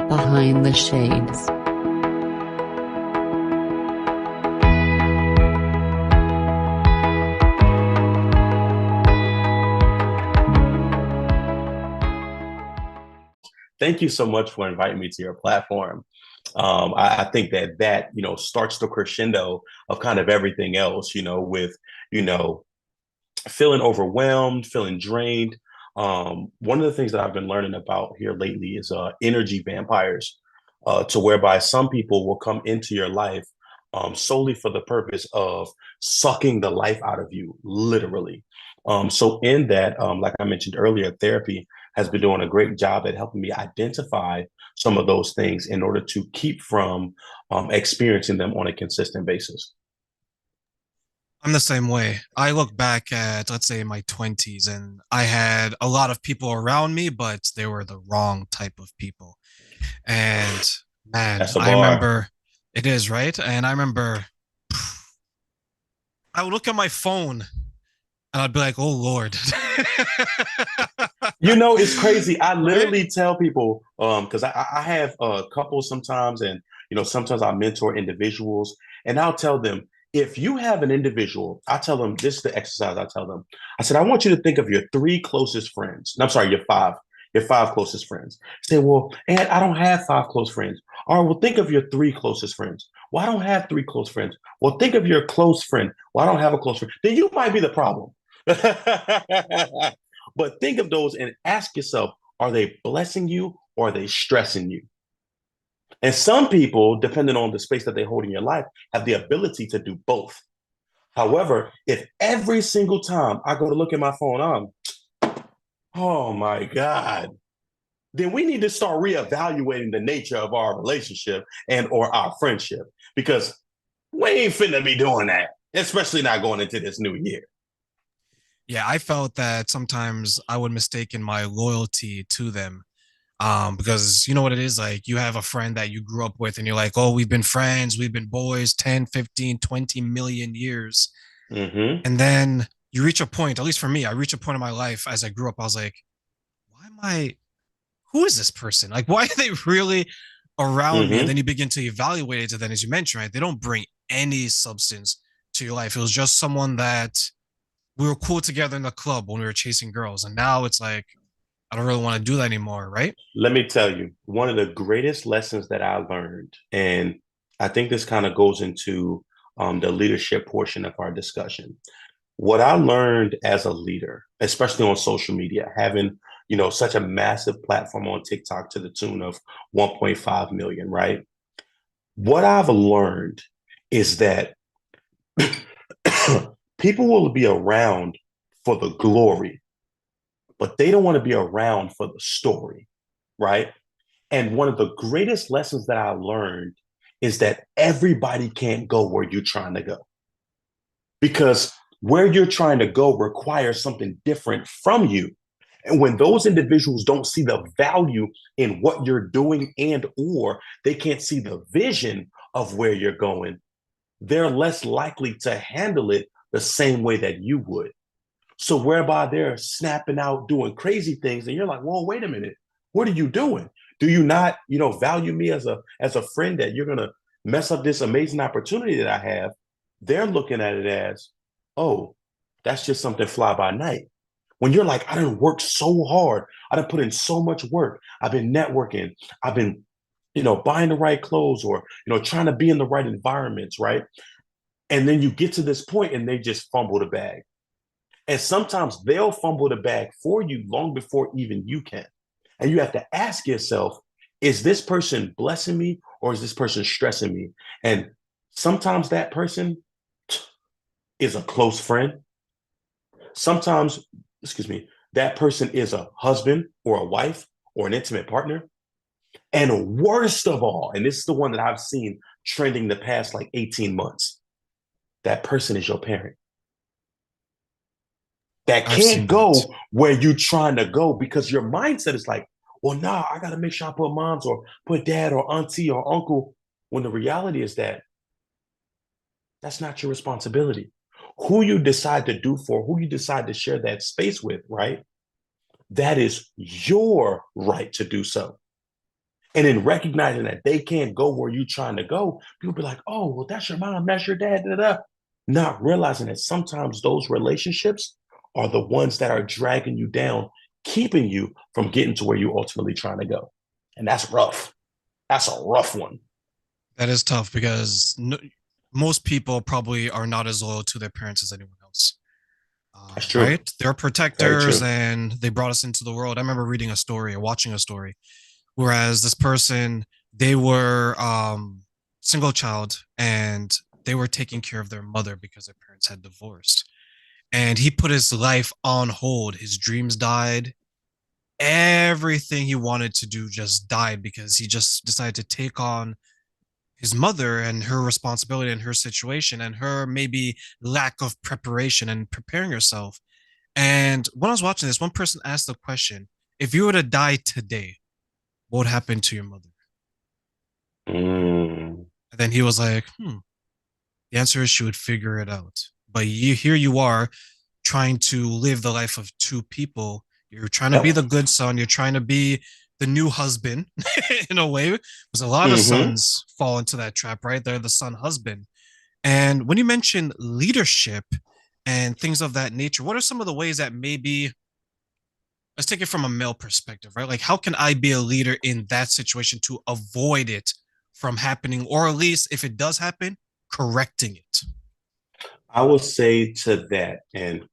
Behind the Shades. Thank you so much for inviting me to your platform. I think that starts the crescendo of kind of everything else. With you know feeling overwhelmed, feeling drained. One of the things that I've been learning about here lately is energy vampires, to whereby some people will come into your life solely for the purpose of sucking the life out of you, literally. So, in that, like I mentioned earlier, therapy has been doing a great job at helping me identify some of those things in order to keep from experiencing them on a consistent basis. I'm the same way. I look back at, let's say, my 20s, and I had a lot of people around me, but they were the wrong type of people. And man, That's the I bar. remember it is, right? And I remember I would look at my phone and I'd be like, oh Lord. It's crazy. I Right? literally tell people, because I have couples sometimes, and sometimes I mentor individuals, and I'll tell them, if you have an individual, I tell them, this is the exercise I tell them. I said, I want you to think of your three closest friends. No, I'm sorry, your five closest friends. Say, well, and I don't have five close friends. All right, well, think of your three closest friends. Well, I don't have three close friends. Well, think of your close friend. Well, I don't have a close friend. Then you might be the problem. But think of those and ask yourself, are they blessing you or are they stressing you? And some people, depending on the space that they hold in your life, have the ability to do both. However, if every single time I go to look at my phone, oh my God, then we need to start reevaluating the nature of our relationship and or our friendship, because we ain't finna be doing that, especially not going into this new year. Yeah, I felt that sometimes I would mistake my loyalty to them. Because you know what it is like, you have a friend that you grew up with and you're like, oh, we've been friends, we've been boys 10, 15, 20 million years. Mm-hmm. And then you reach a point, at least for me, I reach a point in my life as I grew up, I was like, why am I, who is this person? Like, why are they really around me? And then Mm-hmm. you begin to evaluate it. And then, as you mentioned, right, they don't bring any substance to your life. It was just someone that we were cool together in the club when we were chasing girls. And now it's like, I don't really want to do that anymore, right? Let me tell you, one of the greatest lessons that I learned, and I think this kind of goes into the leadership portion of our discussion. What I learned as a leader, especially on social media, having such a massive platform on TikTok to the tune of 1.5 million, right? What I've learned is that people will be around for the glory, but they don't want to be around for the story, right? And one of the greatest lessons that I learned is that everybody can't go where you're trying to go, because where you're trying to go requires something different from you. And when those individuals don't see the value in what you're doing, and or they can't see the vision of where you're going, they're less likely to handle it the same way that you would. So whereby they're snapping out, doing crazy things, and you're like, "Well, wait a minute, what are you doing? Do you not, value me as a friend, that you're gonna mess up this amazing opportunity that I have?" They're looking at it as, "Oh, that's just something fly by night." When you're like, "I didn't work so hard, I didn't put in so much work. I've been networking, I've been, buying the right clothes, or trying to be in the right environments, right?" And then you get to this point and they just fumble the bag. And sometimes they'll fumble the bag for you long before even you can. And you have to ask yourself, is this person blessing me or is this person stressing me? And sometimes that person is a close friend. Sometimes, excuse me, that person is a husband or a wife or an intimate partner. And worst of all, and this is the one that I've seen trending the past like 18 months, that person is your parent, that I've can't seen that. go where you're trying to go, because your mindset is like, well, nah, I got to make sure I put moms or put dad or auntie or uncle. When the reality is that that's not your responsibility. Who you decide to do for, who you decide to share that space with, right? That is your right to do so. And in recognizing that they can't go where you're trying to go, people be like, oh, well, that's your mom, that's your dad, da, da, da. Not realizing that sometimes those relationships are the ones that are dragging you down, keeping you from getting to where you're ultimately trying to go. And that's rough. That's a rough one. That is tough because most people probably are not as loyal to their parents as anyone else. That's true. Right? They're Very protectors true. and they brought us into the world. I remember reading a story or watching a story, whereas this person, they were single child and they were taking care of their mother because their parents had divorced. And he put his life on hold. His dreams died. Everything he wanted to do just died because he just decided to take on his mother and her responsibility and her situation and her maybe lack of preparation and preparing herself. And when I was watching this, one person asked the question, if you were to die today, what would happen to your mother? Mm. And then he was like, the answer is she would figure it out. But here you are trying to live the life of two people. You're trying to be Yep. the good son. You're trying to be the new husband in a way, because a lot of Mm-hmm. sons fall into that trap, right? They're the son husband. And when you mention leadership and things of that nature, what are some of the ways that maybe, let's take it from a male perspective, right? Like, how can I be a leader in that situation to avoid it from happening, or at least if it does happen, correcting it? I will say to that, and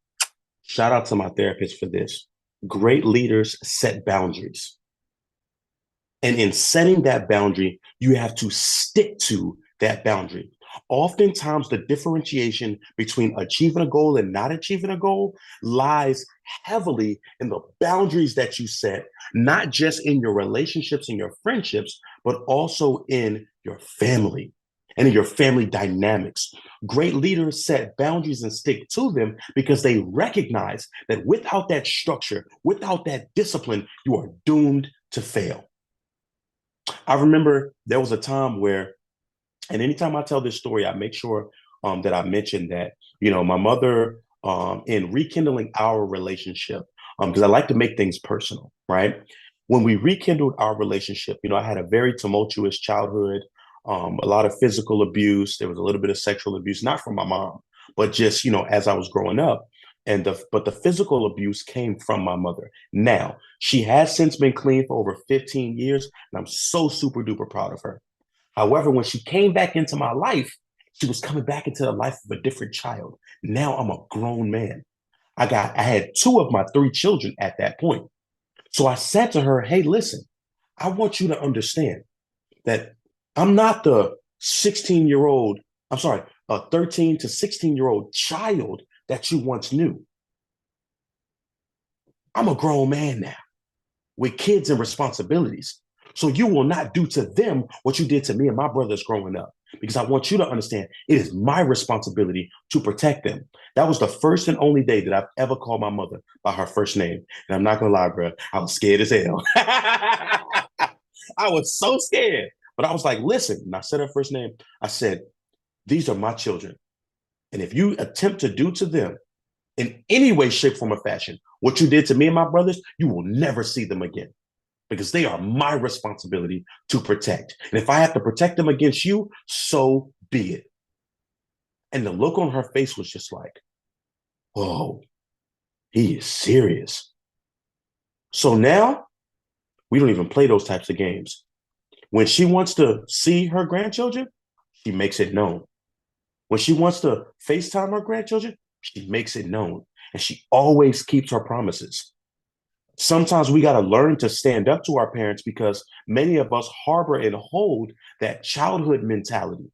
shout out to my therapist for this. Great leaders set boundaries. And in setting that boundary, you have to stick to that boundary. Oftentimes, the differentiation between achieving a goal and not achieving a goal lies heavily in the boundaries that you set, not just in your relationships and your friendships, but also in your family and in your family dynamics. Great leaders set boundaries and stick to them because they recognize that without that structure, without that discipline, you are doomed to fail. I remember there was a time where, and anytime I tell this story, I make sure that I mention that, my mother, in rekindling our relationship, because I like to make things personal, right? When we rekindled our relationship, I had a very tumultuous childhood, a lot of physical abuse. There was a little bit of sexual abuse, not from my mom, but just, as I was growing up. But the physical abuse came from my mother. Now, she has since been clean for over 15 years, and I'm so super duper proud of her. However, when she came back into my life, she was coming back into the life of a different child. Now I'm a grown man. I had two of my three children at that point. So I said to her, hey, listen, I want you to understand that I'm not the 16-year-old, I'm sorry, a 13 to 16-year-old child that you once knew. I'm a grown man now with kids and responsibilities. So you will not do to them what you did to me and my brothers growing up. Because I want you to understand it is my responsibility to protect them. That was the first and only day that I've ever called my mother by her first name. And I'm not gonna lie, bro, I was scared as hell. I was so scared. But I was like, listen, and I said her first name. I said, these are my children. And if you attempt to do to them in any way, shape, form, or fashion what you did to me and my brothers, you will never see them again because they are my responsibility to protect. And if I have to protect them against you, so be it. And the look on her face was just like, oh, he is serious. So now we don't even play those types of games. When she wants to see her grandchildren, she makes it known. When she wants to FaceTime her grandchildren, she makes it known. And she always keeps her promises. Sometimes we got to learn to stand up to our parents because many of us harbor and hold that childhood mentality.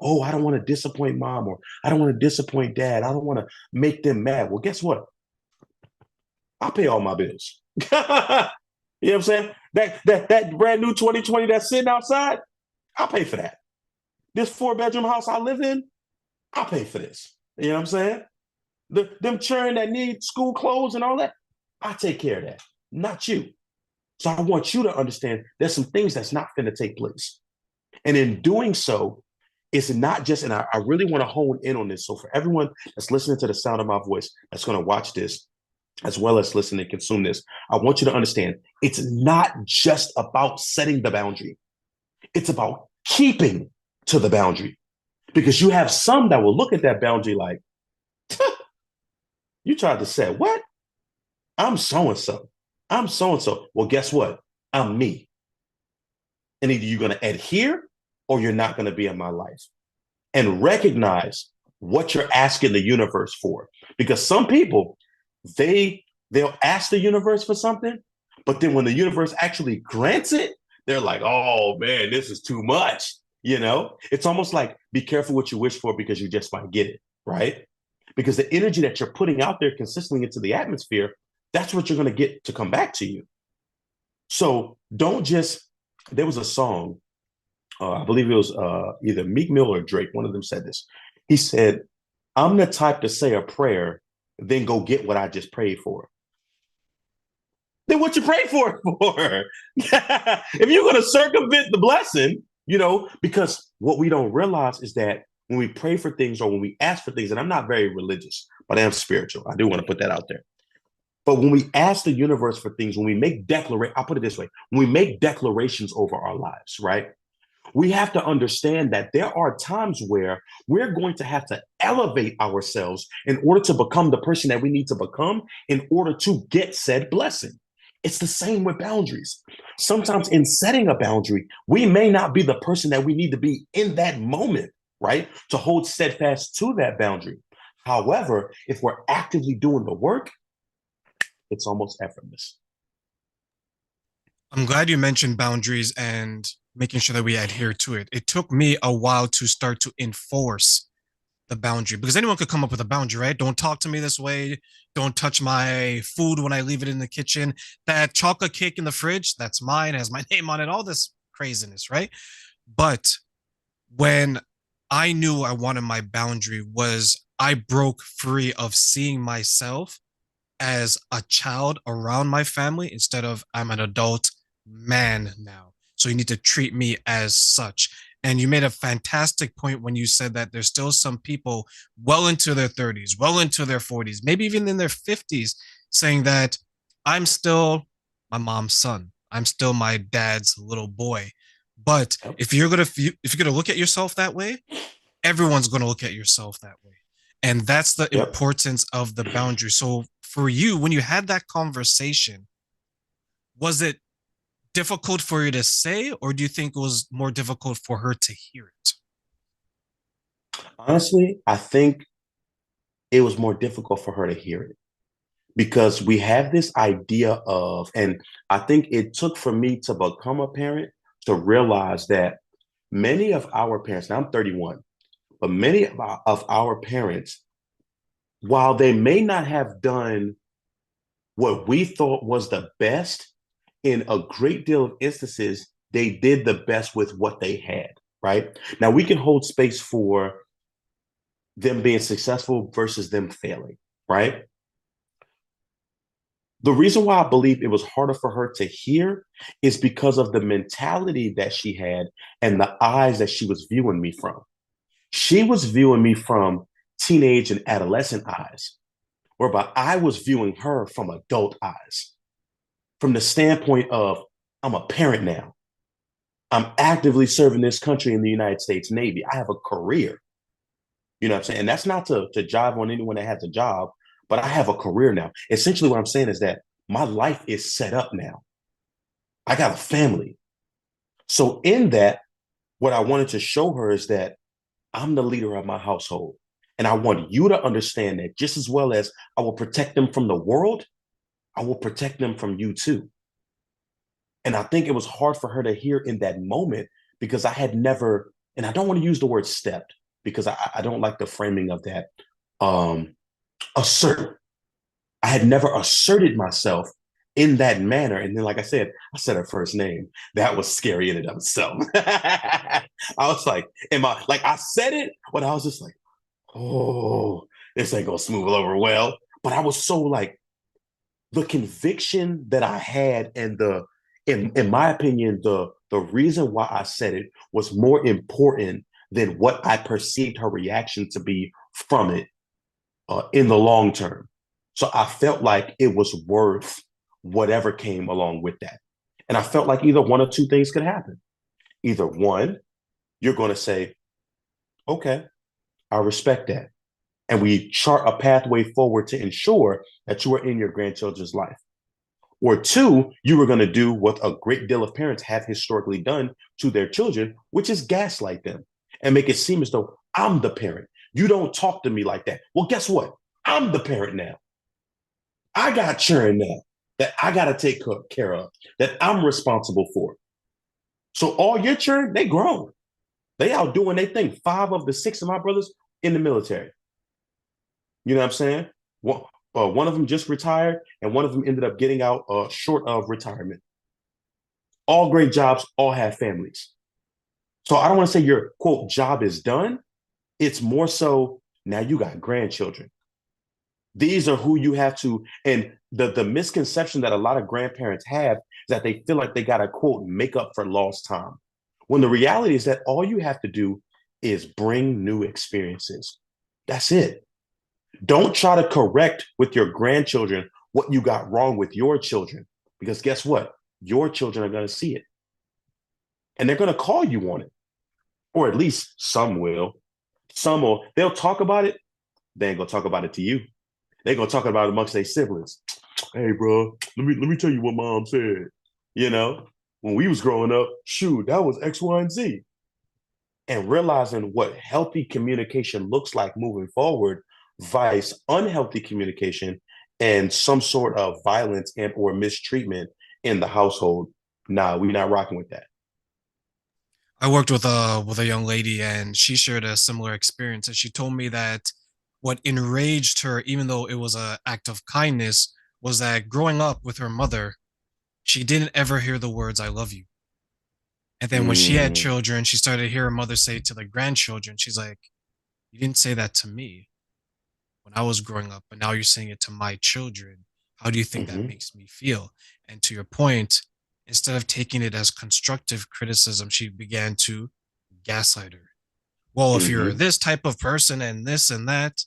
Oh, I don't want to disappoint mom, or I don't want to disappoint dad. I don't want to make them mad. Well, guess what? I pay all my bills. You know what I'm saying? That brand new 2020 that's sitting outside, I'll pay for that. This 4-bedroom house I live in, I'll pay for this. You know what I'm saying? Them children that need school clothes and all that, I take care of that, not you. So I want you to understand there's some things that's not going to take place. And in doing so, it's not just, and I really want to hone in on this. So for everyone that's listening to the sound of my voice, that's going to watch this, as well as listen and consume this, I want you to understand it's not just about setting the boundary, it's about keeping to the boundary. Because you have some that will look at that boundary like, you tried to say, what? I'm so and so. I'm so and so. Well, guess what? I'm me. And either you're going to adhere or you're not going to be in my life. And recognize what you're asking the universe for. Because some people, they'll ask the universe for something, but then when the universe actually grants it, they're like, oh man, this is too much. You know, it's almost like be careful what you wish for because you just might get it, right? Because the energy that you're putting out there consistently into the atmosphere, that's what you're going to get to come back to you. So don't just, there was a song, I believe it was either Meek Mill or Drake, one of them said this. He said, I'm the type to say a prayer, then go get what I just prayed for. Then what you pray for it for? If you're going to circumvent the blessing, you know, because what we don't realize is that when we pray for things or when we ask for things, and I'm not very religious, but I am spiritual. I do want to put that out there. But when we ask the universe for things, when we make I'll put it this way, when we make declarations over our lives, right? We have to understand that there are times where we're going to have to elevate ourselves in order to become the person that we need to become in order to get said blessing. It's the same with boundaries. Sometimes in setting a boundary, we may not be the person that we need to be in that moment, right? To hold steadfast to that boundary. However, if we're actively doing the work, it's almost effortless. I'm glad you mentioned boundaries and making sure that we adhere to it. It took me a while to start to enforce the boundary because anyone could come up with a boundary, right? Don't talk to me this way. Don't touch my food when I leave it in the kitchen. That chocolate cake in the fridge, that's mine, has my name on it, all this craziness, right? But when I knew I wanted my boundary was I broke free of seeing myself as a child around my family instead of I'm an adult man now. So you need to treat me as such. And you made a fantastic point when you said that there's still some people well into their 30s, well into their 40s, maybe even in their 50s, saying that I'm still my mom's son. I'm still my dad's little boy. But Yep. if you're gonna look at yourself that way, everyone's gonna look at yourself that way. And that's the Yep. importance of the boundary. So for you, when you had that conversation, was it difficult for you to say, or do you think it was more difficult for her to hear it? Honestly, I think it was more difficult for her to hear it because we have this idea of, and I think it took for me to become a parent to realize that many of our parents, now I'm 31, but many of our parents, while they may not have done what we thought was the best, in a great deal of instances, they did the best with what they had, right? Now we can hold space for them being successful versus them failing, right? The reason why I believe it was harder for her to hear is because of the mentality that she had and the eyes that she was viewing me from. She was viewing me from teenage and adolescent eyes, whereby I was viewing her from adult eyes, from the standpoint of I'm a parent now. I'm actively serving this country in the United States Navy. I have a career. You know what I'm saying? And that's not to jive on anyone that has a job, but I have a career now. Essentially, what I'm saying is that my life is set up now. I got a family. So, in that, what I wanted to show her is that I'm the leader of my household. And I want you to understand that just as well as I will protect them from the world, I will protect them from you too. And I think it was hard for her to hear in that moment because I had never, and I don't want to use the word stepped because I don't like the framing of that. Um, assert. I had never asserted myself in that manner. And then, like I said her first name. That was scary in and of itself. I was like, am I like I said it, but I was just like, oh, this ain't gonna smooth over well. But I was so like the conviction that I had and in my opinion, the reason why I said it was more important than what I perceived her reaction to be from it in the long term. So I felt like it was worth whatever came along with that. And I felt like either one or two things could happen. Either one, you're going to say, okay, I respect that. And we chart a pathway forward to ensure that you are in your grandchildren's life. Or two, you were going to do what a great deal of parents have historically done to their children, which is gaslight them and make it seem as though I'm the parent. You don't talk to me like that. Well, guess what? I'm the parent now. I got children now that I got to take care of, that I'm responsible for. So all your children, they grown. They out doing their thing. 5 of the 6 of my brothers in the military. You know what I'm saying? One of them just retired, and one of them ended up getting out short of retirement. All great jobs, all have families. So I don't want to say your quote job is done. It's more so now you got grandchildren. These are who you have to, and the misconception that a lot of grandparents have is that they feel like they got to quote make up for lost time. When the reality is that all you have to do is bring new experiences. That's it. Don't try to correct with your grandchildren what you got wrong with your children, because guess what? Your children are going to see it and they're going to call you on it, or at least some will. Some will, they'll talk about it. They ain't going to talk about it to you. They're going to talk about it amongst their siblings. Hey, bro, let me tell you what mom said. You know, when we was growing up, shoot, that was X, Y, and Z. And realizing what healthy communication looks like moving forward, vice unhealthy communication and some sort of violence and or mistreatment in the household. Nah, we're not rocking with that. I worked with a young lady and she shared a similar experience and she told me that what enraged her, even though it was an act of kindness, was that growing up with her mother, she didn't ever hear the words "I love you." And then when she had Mm, children, she started to hear her mother say to the grandchildren, she's like, "You didn't say that to me when I was growing up, but now you're saying it to my children. How do you think that mm-hmm, makes me feel?" And to your point, instead of taking it as constructive criticism, she began to gaslight her. Well, if you're mm-hmm, this type of person and this and that,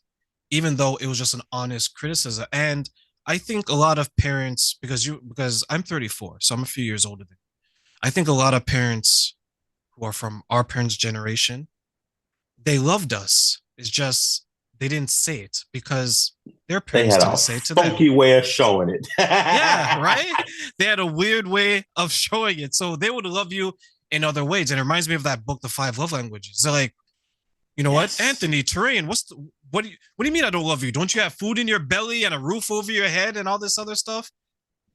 even though it was just an honest criticism. And I think a lot of parents, because I'm 34, so I'm a few years older than you. I think a lot of parents who are from our parents' generation, they loved us. It's just they didn't say it because their they parents had didn't a say it to them. funky way of showing it. Yeah, right? They had a weird way of showing it. So they would love you in other ways. And it reminds me of that book, The Five Love Languages. They're like, you know what, Yes. Anthony Terrain? What do you mean I don't love you? Don't you have food in your belly and a roof over your head and all this other stuff?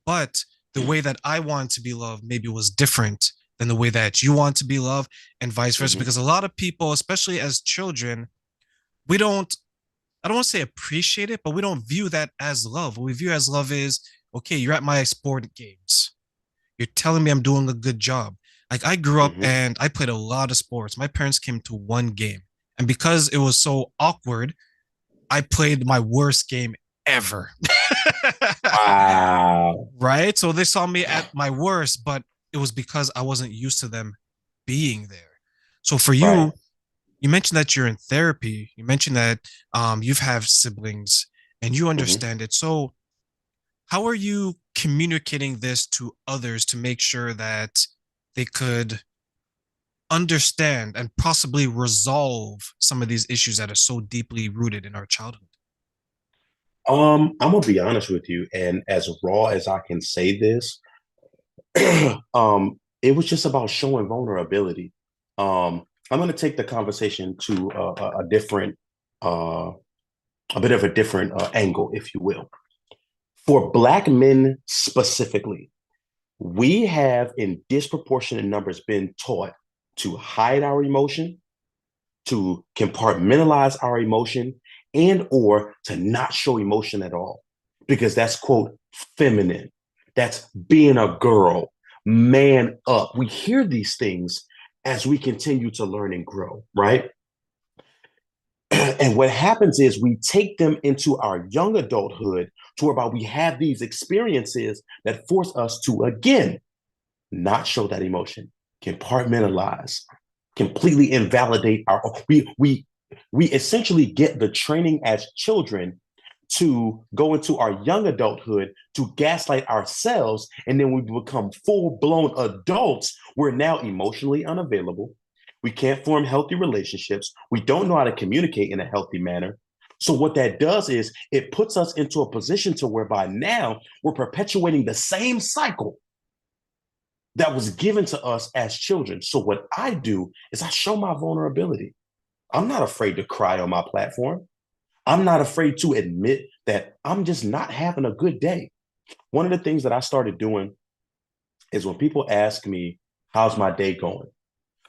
But the way that I want to be loved maybe was different than the way that you want to be loved, and vice versa. Mm-hmm, Because a lot of people, especially as children, we don't, I don't want to say appreciate it, but we don't view that as love. What we view as love is, okay, you're at my sport games. You're telling me I'm doing a good job. Like I grew up mm-hmm. and I played a lot of sports. My parents came to one game. And because it was so awkward, I played my worst game ever. Wow. Right? So they saw me at my worst, but it was because I wasn't used to them being there. So for Right. you mentioned that you're in therapy. You mentioned that you've have siblings and you Mm-hmm. understand it. So how are you communicating this to others to make sure that they could understand and possibly resolve some of these issues that are so deeply rooted in our childhood? I'm gonna be honest with you, and as raw as I can say this, it was just about showing vulnerability. I'm going to take the conversation to a different, uh, a bit of a different angle, if you will. For Black men specifically, we have in disproportionate numbers been taught to hide our emotion, to compartmentalize our emotion, and or to not show emotion at all, because that's quote feminine. That's being a girl, man up. We hear these things as we continue to learn and grow, right? And what happens is we take them into our young adulthood to whereby we have these experiences that force us to again not show that emotion, compartmentalize, completely invalidate our we essentially get the training as children to go into our young adulthood to gaslight ourselves. And then we become full blown adults. We're now emotionally unavailable. We can't form healthy relationships. We don't know how to communicate in a healthy manner. So what that does is it puts us into a position to whereby now we're perpetuating the same cycle that was given to us as children. So what I do is I show my vulnerability. I'm not afraid to cry on my platform. I'm not afraid to admit that I'm just not having a good day. One of the things that I started doing is when people ask me, how's my day going?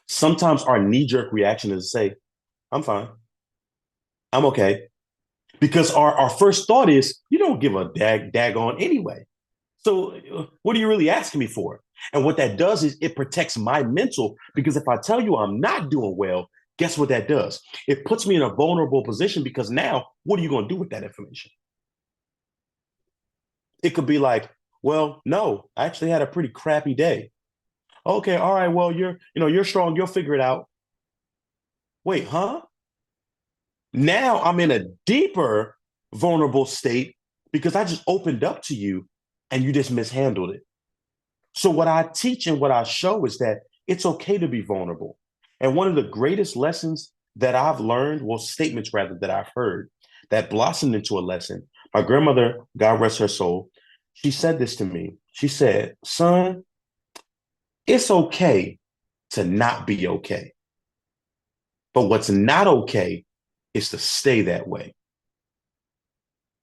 Sometimes our knee jerk reaction is to say, I'm fine. I'm okay. Because our first thought is, you don't give a daggone anyway. So what are you really asking me for? And what that does is it protects my mental, because if I tell you I'm not doing well, guess what that does? It puts me in a vulnerable position, because now what are you going to do with that information? It could be like, well, no, I actually had a pretty crappy day. Okay, all right, well, you're strong, you'll figure it out. Wait, huh? Now I'm in a deeper vulnerable state because I just opened up to you and you just mishandled it. So what I teach and what I show is that it's okay to be vulnerable. And one of the greatest lessons that I've learned, well, statements rather, that I've heard that blossomed into a lesson. My grandmother, God rest her soul, she said this to me. She said, son, it's okay to not be okay. But what's not okay is to stay that way.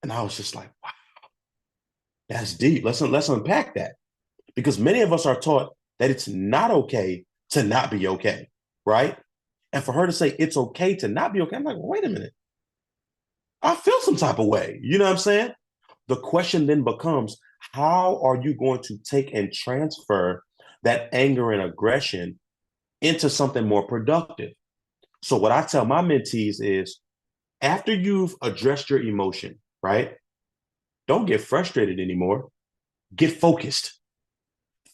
And I was just like, wow, that's deep. Let's unpack that. Because many of us are taught that it's not okay to not be okay, right? And for her to say it's okay to not be okay, I'm like, well, wait a minute. I feel some type of way. You know what I'm saying? The question then becomes, how are you going to take and transfer that anger and aggression into something more productive? So what I tell my mentees is, after you've addressed your emotion, right? Don't get frustrated anymore. Get focused.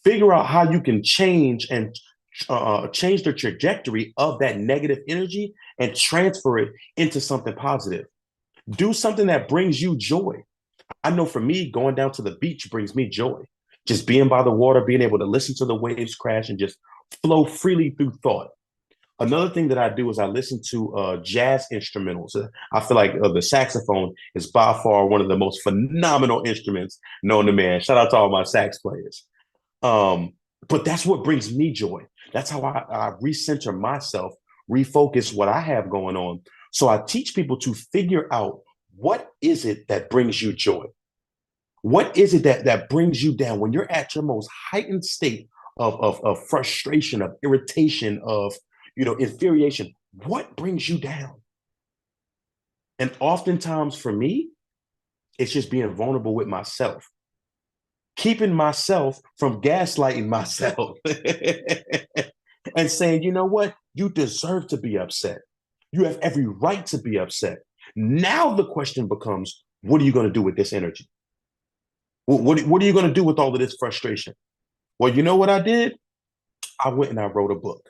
Figure out how you can change and change the trajectory of that negative energy and transfer it into something positive. Do something that brings you joy. I know for me, going down to the beach brings me joy. Just being by the water, being able to listen to the waves crash and just flow freely through thought. Another thing that I do is I listen to jazz instrumentals. I feel like the saxophone is by far one of the most phenomenal instruments known to man. Shout out to all my sax players. Um, but that's what brings me joy. That's how I recenter myself, refocus what I have going on. So I teach people to figure out, what is it that brings you joy? What is it that brings you down when you're at your most heightened state of frustration, of irritation, of infuriation? What brings you down? And oftentimes for me, it's just being vulnerable with myself, keeping myself from gaslighting myself and saying, you know what? You deserve to be upset. You have every right to be upset. Now the question becomes, what are you going to do with this energy? What are you going to do with all of this frustration? Well, you know what I did? I went and I wrote a book.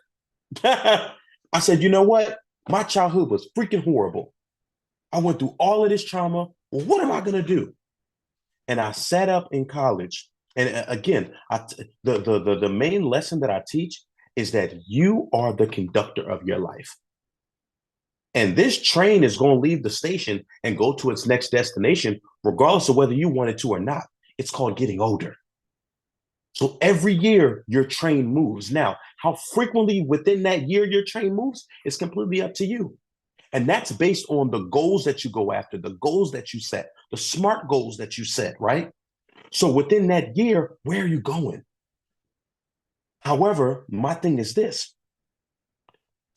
I said, you know what? My childhood was freaking horrible. I went through all of this trauma. Well, what am I going to do? And I sat up in college. And again, the main lesson that I teach is that you are the conductor of your life. And this train is going to leave the station and go to its next destination, regardless of whether you want it to or not. It's called getting older. So every year your train moves. Now, how frequently within that year your train moves is completely up to you. And that's based on the goals that you go after, the goals that you set, the smart goals that you set, right? So within that year, where are you going? However, my thing is this: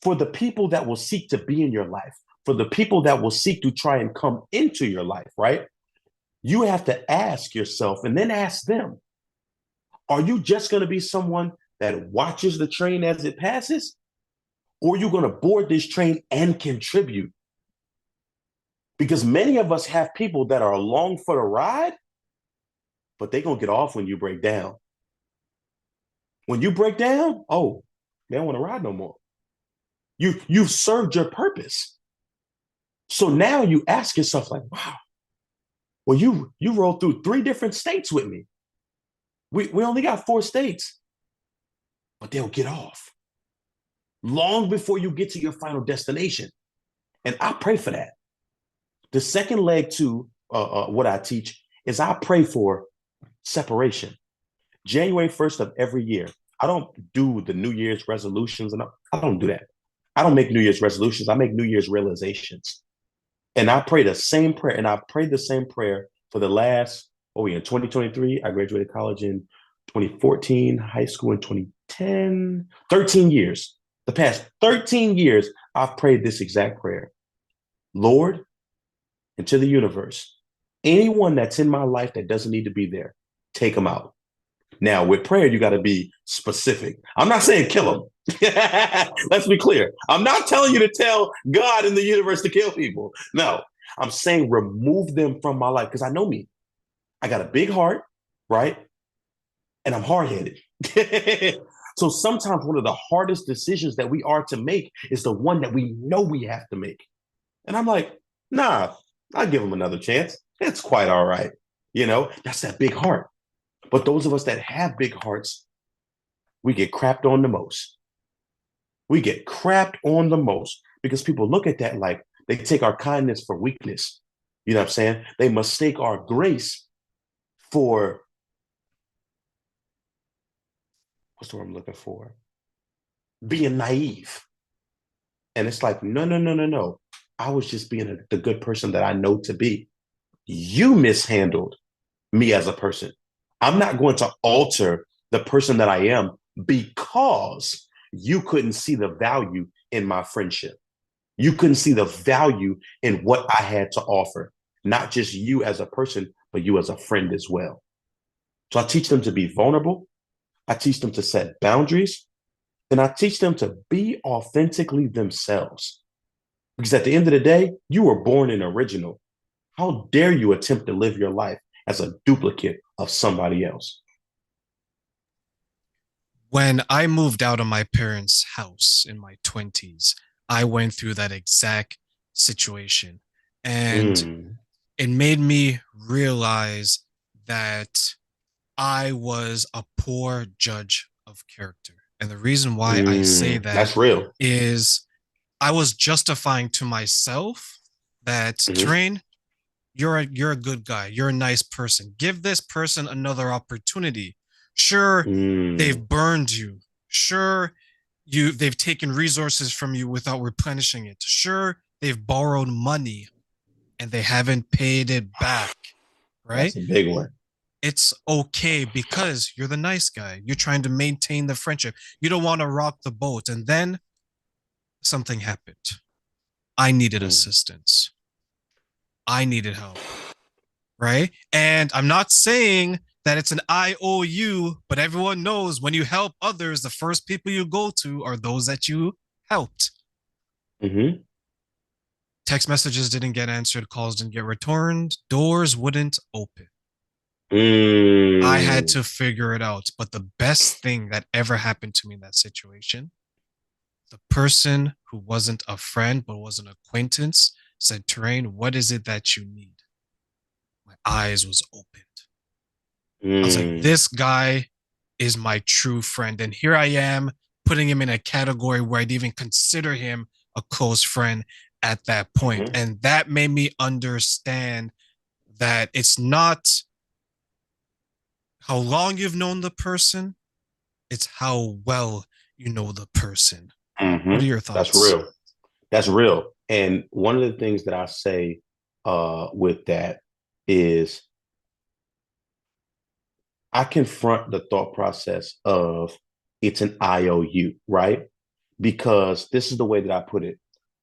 for the people that will seek to be in your life, for the people that will seek to try and come into your life, right? You have to ask yourself and then ask them, are you just going to be someone that watches the train as it passes? Or are you going to board this train and contribute? Because many of us have people that are along for the ride, but they're going to get off when you break down. When you break down, oh, they don't want to ride no more. You've served your purpose. So now you ask yourself, like, wow, Well, you rolled through 3 different states with me. We only got 4 states, but they'll get off long before you get to your final destination. And I pray for that. The second leg to what I teach is I pray for separation. January 1st of every year, I don't do the New Year's resolutions, and I don't do that. I don't make New Year's resolutions. I make New Year's realizations. And I pray the same prayer, and I've prayed the same prayer for the last, oh, yeah, in 2023, I graduated college in 2014, high school in 2010, 13 years. The past 13 years, I've prayed this exact prayer. Lord, into the universe, anyone that's in my life that doesn't need to be there, take them out. Now, with prayer, you got to be specific. I'm not saying kill them. Let's be clear. I'm not telling you to tell God in the universe to kill people. No, I'm saying remove them from my life because I know me. I got a big heart, right? And I'm hard headed. So sometimes one of the hardest decisions that we are to make is the one that we know we have to make. And I'm like, nah, I'll give them another chance. It's quite all right. That's that big heart. But those of us that have big hearts, we get crapped on the most. We get crapped on the most because people look at that like they take our kindness for weakness. You know what I'm saying? They mistake our grace for, what's the word I'm looking for? Being naive. And it's like, no, no, no, no, no. I was just being the good person that I know to be. You mishandled me as a person. I'm not going to alter the person that I am because you couldn't see the value in my friendship. You couldn't see the value in what I had to offer, not just you as a person, but you as a friend as well. So I teach them to be vulnerable. I teach them to set boundaries, and I teach them to be authentically themselves. Because at the end of the day, you were born an original. How dare you attempt to live your life as a duplicate of somebody else? When I moved out of my parents' house in my 20s, I went through that exact situation. And Mm, it made me realize that I was a poor judge of character. And the reason why I say that that's real. is I was justifying to myself that Mm-hmm. Terrain, you're a good guy. You're a nice person. Give this person another opportunity. Sure, they've Mm, burned you. Sure, they've taken resources from you without replenishing it. Sure, they've borrowed money and they haven't paid it back, right? that's a big one. It's okay because you're the nice guy. You're trying to maintain the friendship. You don't want to rock the boat. And then something happened. I needed Mm, assistance. I needed help, right? And I'm not saying that it's an IOU, but everyone knows when you help others, the first people you go to are those that you helped. mm-hmm. Text messages didn't get answered, calls didn't get returned, doors wouldn't open. I had Mm, to figure it out. But the best thing that ever happened to me in that situation, the person who wasn't a friend but was an acquaintance said, Terrain, what is it that you need? My eyes was opened. I was like, mm, this guy is my true friend. And here I am putting him in a category where I'd even consider him a close friend at that point. mm-hmm. And that made me understand that it's not how long you've known the person, it's how well you know the person. What are Mm-hmm. your That's thoughts? real. That's real. And one of the things that I say with that is I confront the thought process of it's an IOU, right? Because this is the way that I put it.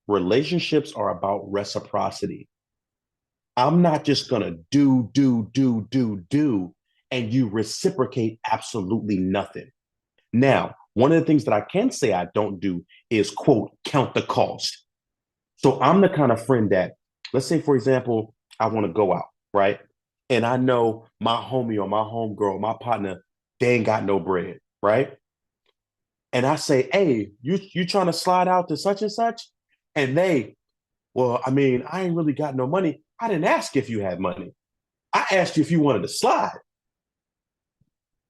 Relationships are about reciprocity. I'm not just going to do, and you reciprocate absolutely nothing. Now, one of the things that I can say I don't do is, quote, count the cost. So I'm the kind of friend that, let's say, for example, I want to go out, right? And I know my homie or my homegirl, my partner, they ain't got no bread, right? And I say, hey, you trying to slide out to such and such? And they, well, I mean, I ain't really got no money. I didn't ask if you had money. I asked you if you wanted to slide.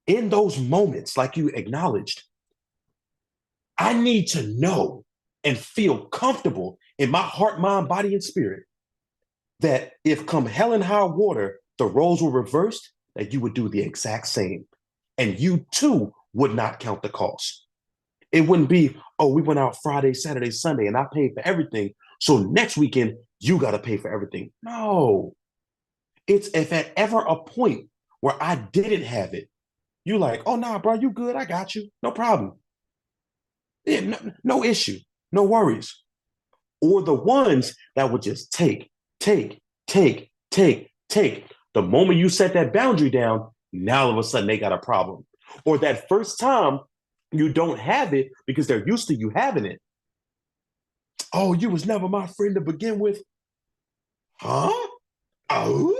In those moments, like you acknowledged, I need to know and feel comfortable in my heart, mind, body, and spirit that if come hell and high water, the roles were reversed, that you would do the exact same. And you too would not count the cost. It wouldn't be, oh, we went out Friday, Saturday, Sunday, and I paid for everything. So next weekend, you got to pay for everything. No. It's if at ever a point where I didn't have it, you like, oh, nah, bro, you good. I got you. No problem. Yeah, no issue. No worries. Or the ones that would just take. The moment you set that boundary down, now all of a sudden they got a problem. Or that first time you don't have it because they're used to you having it. Oh, you was never my friend to begin with. Huh? Oh?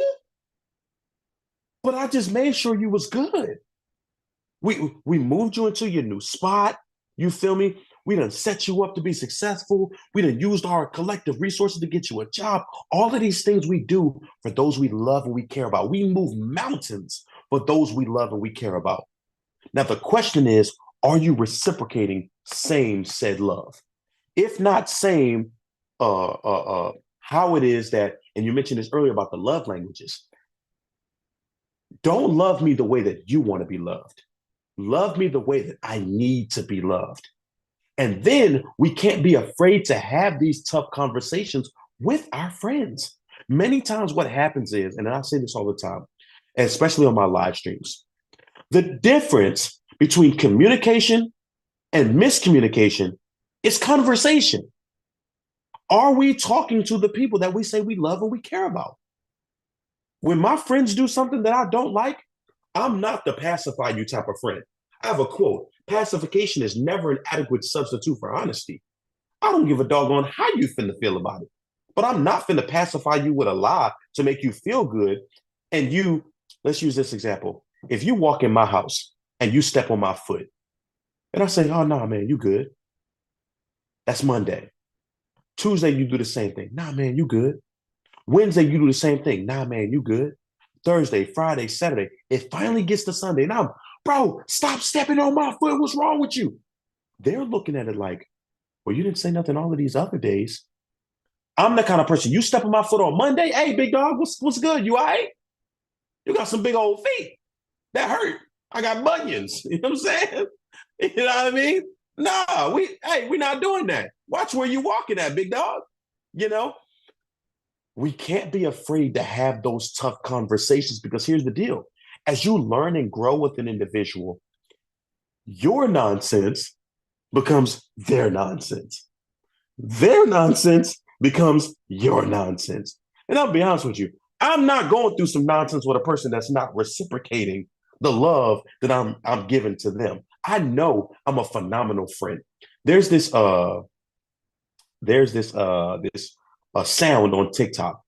But I just made sure you was good. We moved you into your new spot. You feel me? We done set you up to be successful. We done used our collective resources to get you a job. All of these things we do for those we love and we care about. We move mountains for those we love and we care about. Now, the question is, are you reciprocating same said love? If not same, how it is that, and you mentioned this earlier about the love languages. Don't love me the way that you want to be loved. Love me the way that I need to be loved. And then we can't be afraid to have these tough conversations with our friends. Many times, what happens is, and I say this all the time, especially on my live streams, the difference between communication and miscommunication is conversation. Are we talking to the people that we say we love and we care about? When my friends do something that I don't like, I'm not the pacify you type of friend. I have a quote: pacification is never an adequate substitute for honesty. I don't give a doggone how you finna feel about it. But I'm not finna pacify you with a lie to make you feel good. And you, let's use this example. If you walk in my house and you step on my foot, and I say, oh, no, man, you good. That's Monday. Tuesday, you do the same thing. Nah, man, you good. Wednesday, you do the same thing. Nah, man, you good. Thursday, Friday, Saturday. It finally gets to Sunday. Now, bro, stop stepping on my foot. What's wrong with you? They're looking at it like, well, you didn't say nothing all of these other days. I'm the kind of person, you step on my foot on Monday. Hey, big dog, what's good? You all right? You got some big old feet. That hurt. I got bunions. You know what I'm saying? You know what I mean? Nah, we're not doing that. Watch where you walking at, big dog. You know, we can't be afraid to have those tough conversations because here's the deal. As you learn and grow with an individual, your nonsense becomes their nonsense. Their nonsense becomes your nonsense. And I'll be honest with you, I'm not going through some nonsense with a person that's not reciprocating the love that I'm giving to them. I know I'm a phenomenal friend. There's this this sound on TikTok,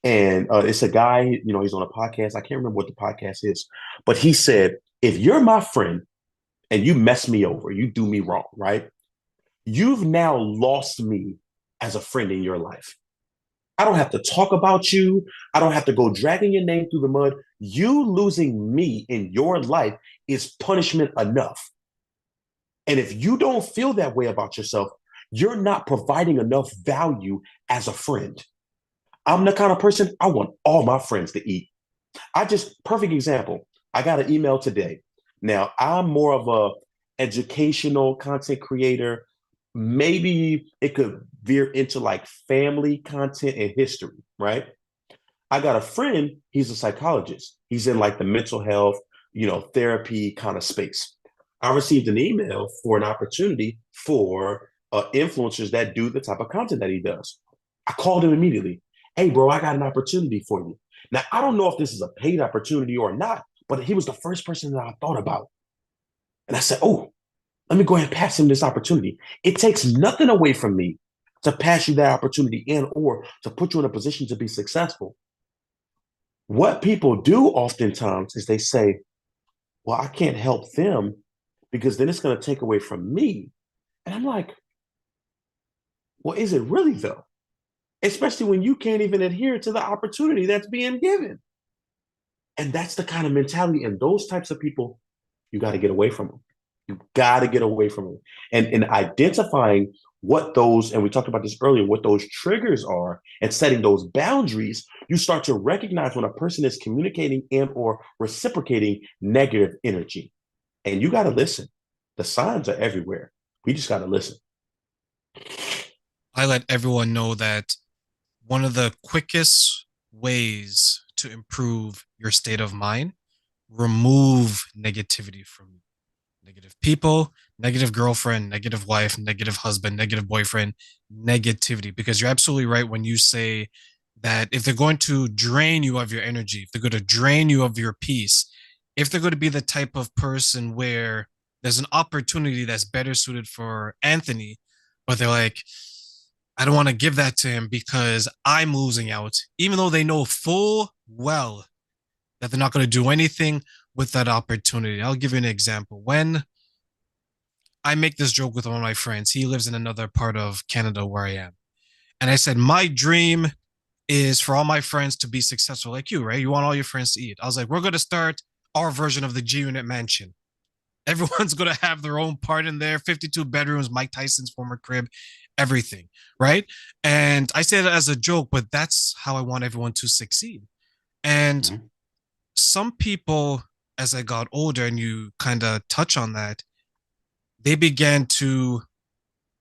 and it's a guy. You know, he's on a podcast. I can't remember what the podcast is, but he said, "If you're my friend and you mess me over, you do me wrong, right? You've now lost me as a friend in your life. I don't have to talk about you. I don't have to go dragging your name through the mud. You losing me in your life is punishment enough. And if you don't feel that way about yourself, you're not providing enough value as a friend. I'm the kind of person I want all my friends to eat. Perfect example. I got an email today. Now, I'm more of a educational content creator. Maybe it could veer into like family content and history, right? I got a friend, he's a psychologist. He's in like the mental health, therapy kind of space. I received an email for an opportunity for influencers that do the type of content that he does. I called him immediately. Hey, bro, I got an opportunity for you. Now, I don't know if this is a paid opportunity or not, but he was the first person that I thought about. And I said, oh, let me go ahead and pass him this opportunity. It takes nothing away from me to pass you that opportunity in or to put you in a position to be successful. What people do oftentimes is they say, well, I can't help them because then it's going to take away from me. And I'm like, well, is it really though? Especially when you can't even adhere to the opportunity that's being given. And that's the kind of mentality. And those types of people, you got to get away from them. You got to get away from them. And in identifying what those, and we talked about this earlier, what those triggers are and setting those boundaries, you start to recognize when a person is communicating and or reciprocating negative energy. And you got to listen. The signs are everywhere. We just got to listen. I let everyone know that one of the quickest ways to improve your state of mind, remove negativity from you. Negative people, negative girlfriend, negative wife, negative husband, negative boyfriend, negativity. Because you're absolutely right when you say that if they're going to drain you of your energy, if they're going to drain you of your peace, if they're going to be the type of person where there's an opportunity that's better suited for Anthony, but they're like, I don't want to give that to him because I'm losing out, even though they know full well that they're not going to do anything with that opportunity. I'll give you an example. When I make this joke with one of my friends, he lives in another part of Canada where I am. And I said, my dream is for all my friends to be successful like you, right? You want all your friends to eat. I was like, we're going to start our version of the G Unit mansion. Everyone's going to have their own part in there, 52 bedrooms, Mike Tyson's former crib, everything, right? And I say that as a joke, but that's how I want everyone to succeed. And Mhm. some people, as I got older, and you kind of touch on that, they began to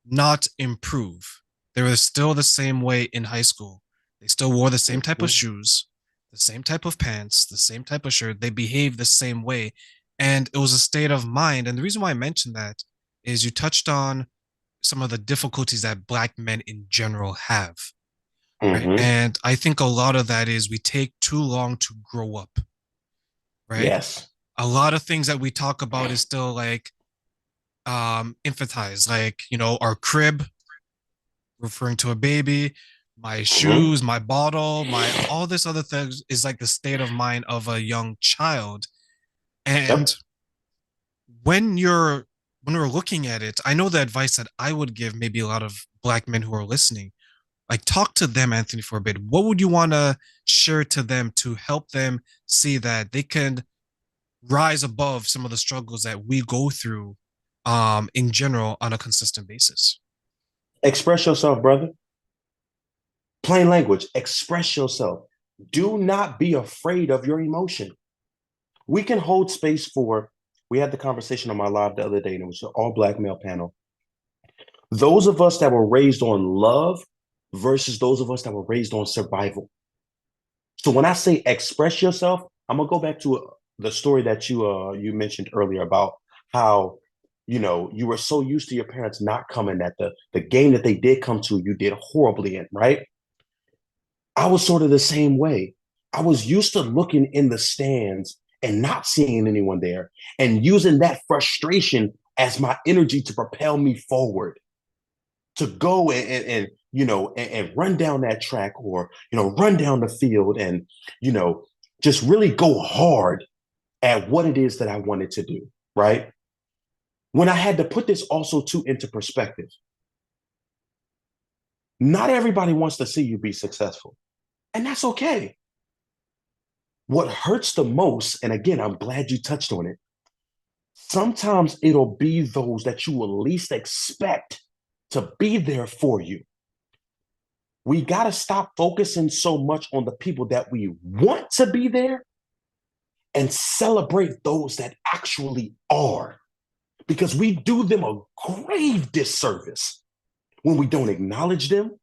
not improve. They were still the same way in high school. They still wore the same type of Mhm. shoes, the same type of pants, the same type of shirt. They behaved the same way. And it was a state of mind. And the reason why I mentioned that is you touched on some of the difficulties that Black men in general have, right? Mhm. And I think a lot of that is we take too long to grow up, right? Yes. A lot of things that we talk about is still like infantile, like, our crib, referring to a baby, my Mhm. shoes, my bottle, my all this other things is like the state of mind of a young child. And Yep. when we're looking at it, I know the advice that I would give maybe a lot of Black men who are listening, like, talk to them, Anthony, for a bit. What would you want to share to them to help them see that they can rise above some of the struggles that we go through in general on a consistent basis? Express yourself, brother. Plain language. Express yourself. Do not be afraid of your emotion. We can hold space for. We had the conversation on my live the other day, and it was an all Black male panel. Those of us that were raised on love versus those of us that were raised on survival. So when I say express yourself, I'm gonna go back to the story that you mentioned earlier about how you were so used to your parents not coming at the game that they did come to, you did horribly in, right? I was sort of the same way. I was used to looking in the stands and not seeing anyone there and using that frustration as my energy to propel me forward, to go and run down that track or run down the field and you know just really go hard at what it is that I wanted to do, right? When I had to put this also too into perspective, not everybody wants to see you be successful, and that's okay. What hurts the most, and again, I'm glad you touched on it, sometimes it'll be those that you will least expect to be there for you. We got to stop focusing so much on the people that we want to be there and celebrate those that actually are, because we do them a grave disservice when we don't acknowledge them,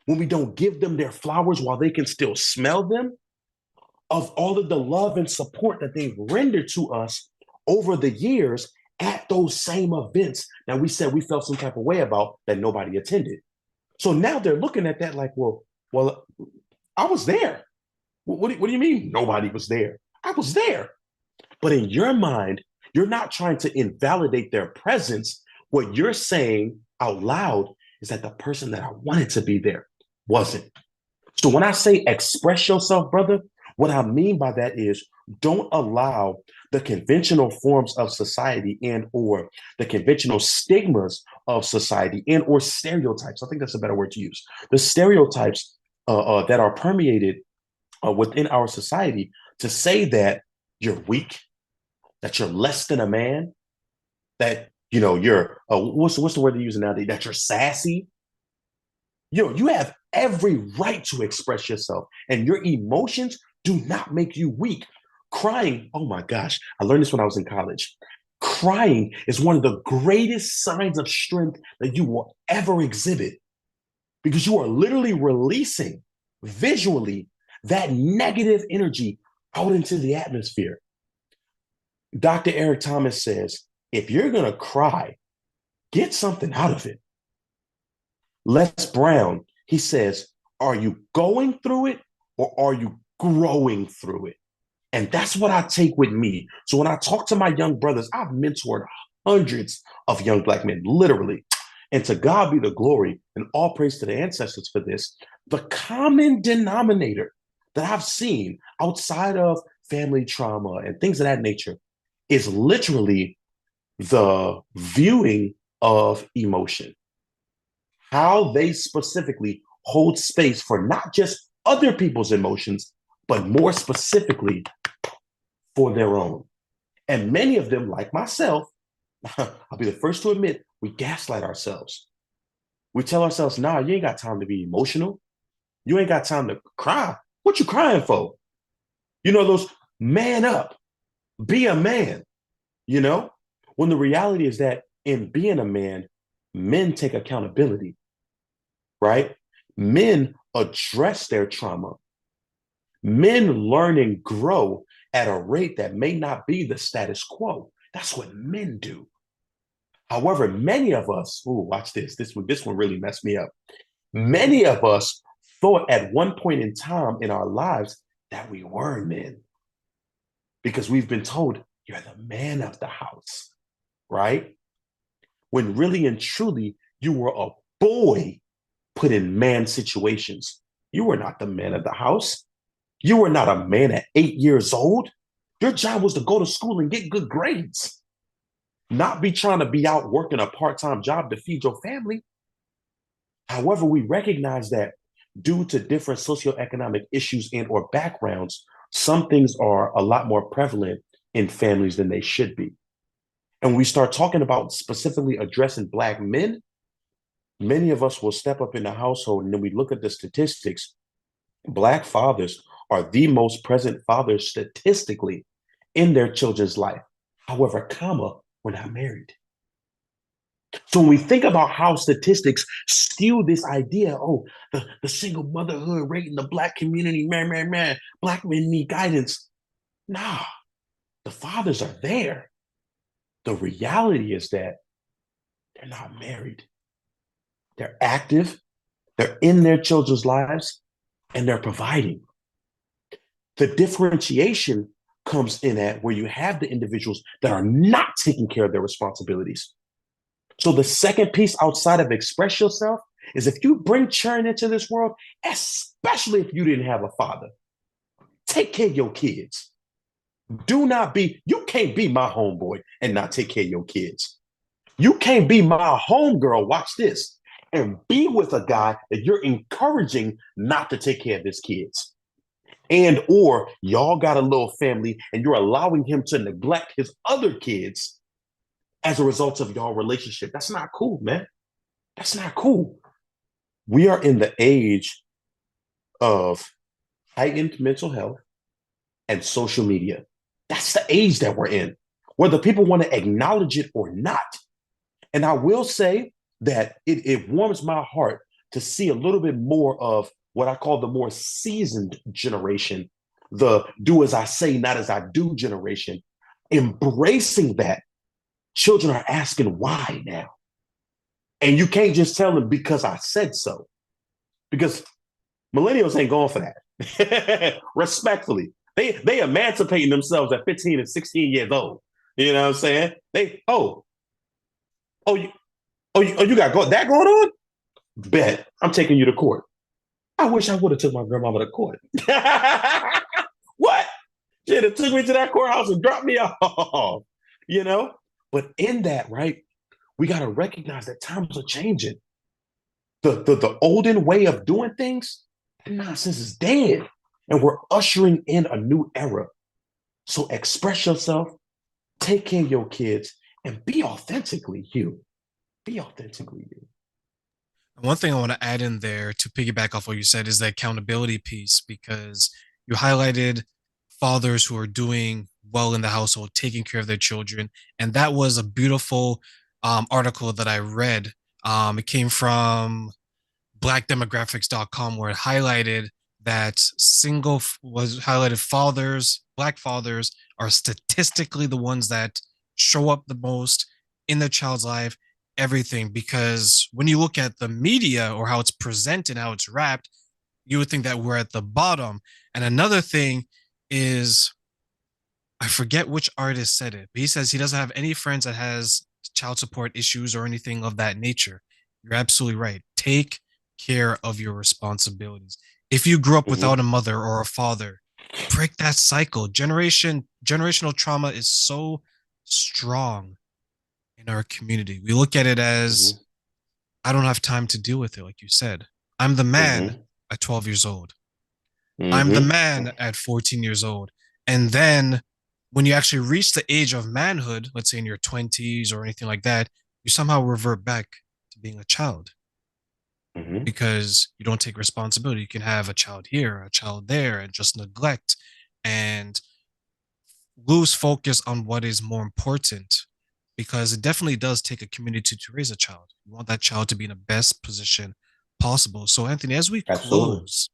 when we don't give them their flowers while they can still smell them, of all of the love and support that they've rendered to us over the years at those same events that we said we felt some type of way about that nobody attended. So now they're looking at that like, well, I was there. What do you mean nobody was there? I was there. But in your mind, you're not trying to invalidate their presence. What you're saying out loud is that the person that I wanted to be there wasn't. So when I say express yourself, brother, what I mean by that is don't allow the conventional forms of society and or the conventional stigmas of society and or stereotypes. I think that's a better word to use. The stereotypes that are permeated within our society. To say that you're weak, that you're less than a man, that you're what's the word they're using nowadays? That you're sassy. You have every right to express yourself, and your emotions do not make you weak. Crying, oh my gosh, I learned this when I was in college. Crying is one of the greatest signs of strength that you will ever exhibit because you are literally releasing visually that negative energy out into the atmosphere. Dr. Eric Thomas says, if you're going to cry, get something out of it. Les Brown, he says, are you going through it or are you growing through it? And that's what I take with me. So when I talk to my young brothers, I've mentored hundreds of young Black men, literally. And to God be the glory and all praise to the ancestors for this. The common denominator that I've seen outside of family trauma and things of that nature is literally the viewing of emotion, how they specifically hold space for not just other people's emotions, but more specifically for their own. And many of them, like myself, I'll be the first to admit, we gaslight ourselves. We tell ourselves, nah, you ain't got time to be emotional. You ain't got time to cry. What you crying for? Those man up, be a man, when the reality is that in being a man, men take accountability, right? Men address their trauma. Men learn and grow at a rate that may not be the status quo. That's what men do. However, many of us, watch this. This one really messed me up. Many of us thought at one point in time in our lives that we were men because we've been told you're the man of the house, right? When really and truly you were a boy put in man situations. You were not the man of the house. You were not a man at 8 years old. Your job was to go to school and get good grades, not be trying to be out working a part-time job to feed your family. However, we recognize that due to different socioeconomic issues and or backgrounds, some things are a lot more prevalent in families than they should be. And we start talking about specifically addressing Black men, many of us will step up in the household and then we look at the statistics. Black fathers are the most present fathers statistically in their children's life. However, we're not married. So when we think about how statistics skew this idea, the single motherhood rate in the Black community, man, Black men need guidance. Nah, the fathers are there. The reality is that they're not married. They're active, they're in their children's lives, and they're providing. The differentiation comes in at where you have the individuals that are not taking care of their responsibilities. So the second piece outside of express yourself is if you bring churn into this world, especially if you didn't have a father, take care of your kids. You can't be my homeboy and not take care of your kids. You can't be my homegirl, watch this, and be with a guy that you're encouraging not to take care of his kids. And or y'all got a little family and you're allowing him to neglect his other kids as a result of y'all relationship. That's not cool, man. That's not cool. We are in the age of heightened mental health and social media. That's the age that we're in, whether people want to acknowledge it or not. And I will say that it warms my heart to see a little bit more of what I call the more seasoned generation, the do as I say, not as I do generation, embracing that. Children are asking why now. And you can't just tell them because I said so. Because millennials ain't going for that. Respectfully. They emancipating themselves at 15 and 16 years old. You know what I'm saying? You got that going on? Bet. I'm taking you to court. I wish I would have took my grandmama to court. What? She'd have took me to that courthouse and dropped me off, But in that, right, we got to recognize that times are changing. The olden way of doing things, that nonsense is dead. And we're ushering in a new era. So express yourself, take care of your kids, and be authentically you. Be authentically you. One thing I want to add in there to piggyback off what you said is the accountability piece, because you highlighted fathers who are doing well in the household, taking care of their children. And that was a beautiful article that I read. It came from blackdemographics.com, where it highlighted that was highlighted fathers, black fathers are statistically the ones that show up the most in their child's life, everything. Because when you look at the media or how it's presented, how it's wrapped, you would think that we're at the bottom. And another thing is, I forget which artist said it, but he says he doesn't have any friends that has child support issues or anything of that nature. You're absolutely right. Take care of your responsibilities. If you grew up Mm-hmm. without a mother or a father, break that cycle. Generational trauma is so strong in our community. We look at it as, Mm-hmm. I don't have time to deal with it, like you said. I'm the man Mm-hmm. at 12 years old. I'm the Mm-hmm. man at 14 years old. And then when you actually reach the age of manhood, let's say in your 20s or anything like that, you somehow revert back to being a child Mm-hmm. because you don't take responsibility. You can have a child here, a child there, and just neglect and lose focus on what is more important, because it definitely does take a community to raise a child. You want that child to be in the best position possible. So, Anthony, as we Absolutely. close,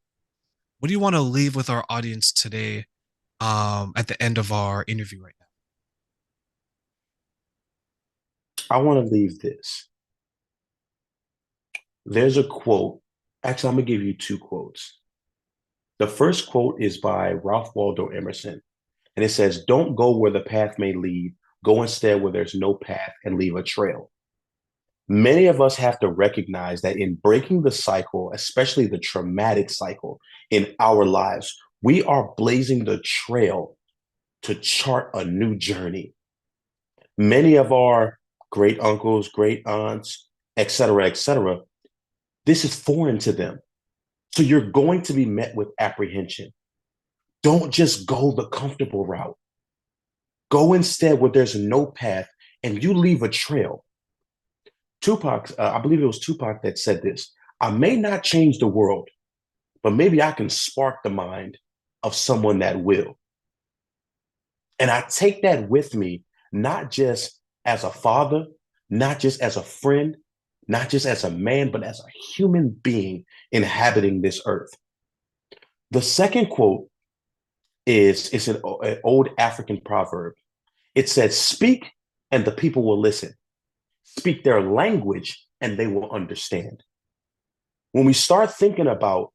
what do you want to leave with our audience today, at the end of our interview right now? I want to leave this. There's a quote. Actually, I'm going to give you two quotes. The first quote is by Ralph Waldo Emerson, and it says, "Don't go where the path may lead. Go instead where there's no path and leave a trail." Many of us have to recognize that in breaking the cycle, especially the traumatic cycle in our lives, we are blazing the trail to chart a new journey. Many of our great uncles, great aunts, et cetera, this is foreign to them. So you're going to be met with apprehension. Don't just go the comfortable route. Go instead where there's no path and you leave a trail. I believe it was Tupac that said this. I may not change the world, but maybe I can spark the mind of someone that will. And I take that with me, not just as a father, not just as a friend, not just as a man, but as a human being inhabiting this earth. The second quote is it's an old African proverb. It says, "Speak and the people will listen. Speak their language and they will understand." When we start thinking about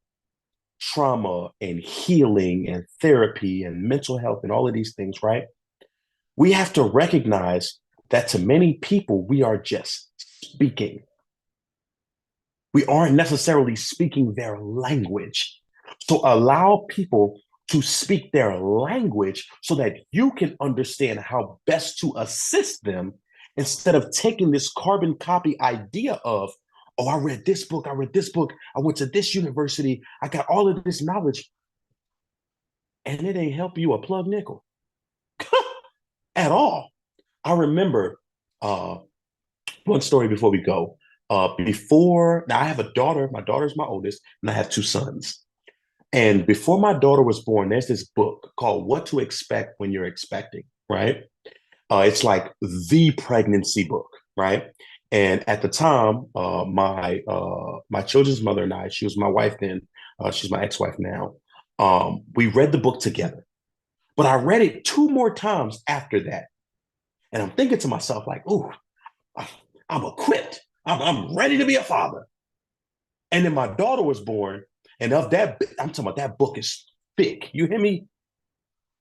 trauma and healing and therapy and mental health and all of these things, right? We have to recognize that to many people, we are just speaking. We aren't necessarily speaking their language. So allow people to speak their language so that you can understand how best to assist them instead of taking this carbon copy idea of, oh, I read this book, I went to this university, I got all of this knowledge, and it ain't help you a plug nickel at all. I remember one story before we go. Before now, I have a daughter. My daughter's my oldest, and I have two sons. And before my daughter was born, there's this book called "What to Expect When You're Expecting." Right? It's like the pregnancy book, right? And at the time, my children's mother and I, she was my wife then, she's my ex-wife now. We read the book together, but I read it two more times after that, and I'm thinking to myself like, "Ooh, I'm equipped. I'm ready to be a father." And then my daughter was born, and of that, I'm talking about that book is thick. You hear me?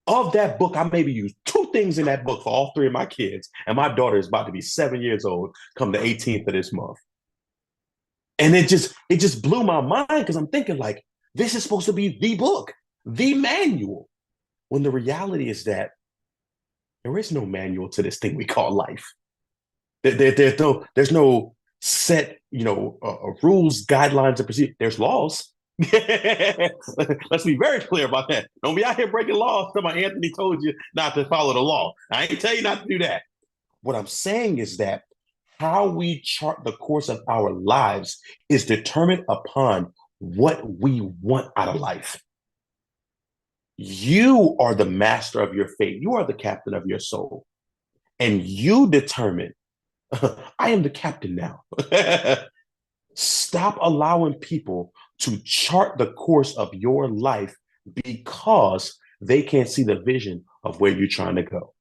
Of that book, I maybe used two things in that book for all three of my kids, and my daughter is about to be 7 years old come the 18th of this month. And it just blew my mind because I'm thinking like this is supposed to be the book, the manual. When the reality is that there is no manual to this thing we call life. There's no set, rules, guidelines, and procedures. There's laws. Let's be very clear about that. Don't be out here breaking laws. Somebody Anthony told you not to follow the law. I ain't tell you not to do that. What I'm saying is that how we chart the course of our lives is determined upon what we want out of life. You are the master of your fate. You are the captain of your soul. And you determine, I am the captain now. Stop allowing people to chart the course of your life because they can't see the vision of where you're trying to go.